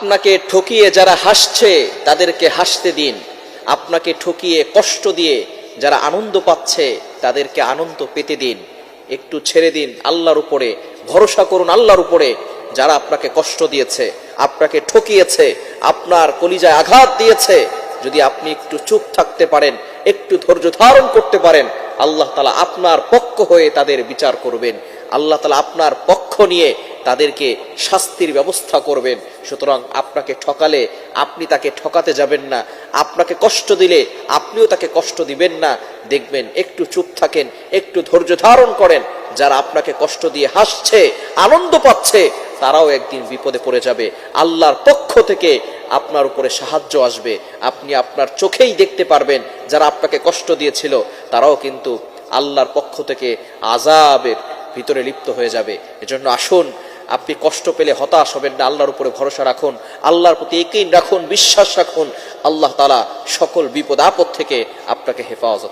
আপনাকে ঠকিয়ে যারা হাসছে তাদেরকে হাসতে দিন, আপনাকে ঠকিয়ে কষ্ট দিয়ে যারা আনন্দ পাচ্ছে তাদেরকে আনন্দ পেতে দিন। একটু ছেড়ে দিন, আল্লাহর উপরে ভরসা করুন। আল্লাহর উপরে যারা আপনাকে কষ্ট দিয়েছে, আপনাকে ঠকিয়েছে, আপনার কলিজায় আঘাত দিয়েছে, যদি আপনি একটু চুপ থাকতে পারেন, একটু ধৈর্য ধারণ করতে পারেন, আল্লাহ তাআলা আপনার পক্ষ হয়ে তাদের বিচার করবেন। আল্লাহ তাআলা আপনার পক্ষ নিয়ে তাদেরকে শাস্তির ব্যবস্থা করবেন। সুতরাং আপনাকে ঠকালে আপনি তাকে ঠকাতে যাবেন না, আপনাকে কষ্ট দিলে আপনিও তাকে কষ্ট দিবেন না। দেখবেন একটু চুপ থাকেন, একটু ধৈর্য ধারণ করেন, যারা আপনাকে কষ্ট দিয়ে হাসছে, আনন্দ পাচ্ছে, তারাও একদিন বিপদে পড়ে যাবে। আল্লাহর পক্ষ থেকে আপনার উপরে সাহায্য আসবে। আপনি আপনার চোখেই দেখতে পারবেন যারা আপনাকে কষ্ট দিয়েছিল তারাও কিন্তু আল্লাহর পক্ষ থেকে আযাবের ভিতরে লিপ্ত হয়ে যাবে। এজন্য আসুন, আপনি কষ্ট পেলে হতাশ হবেন না, আল্লাহর উপরে ভরসা রাখুন, আল্লাহর প্রতি ইয়াকিন রাখুন, বিশ্বাস রাখুন। আল্লাহ তাআলা সকল বিপদ আপদ থেকে আপনাকে হেফাজত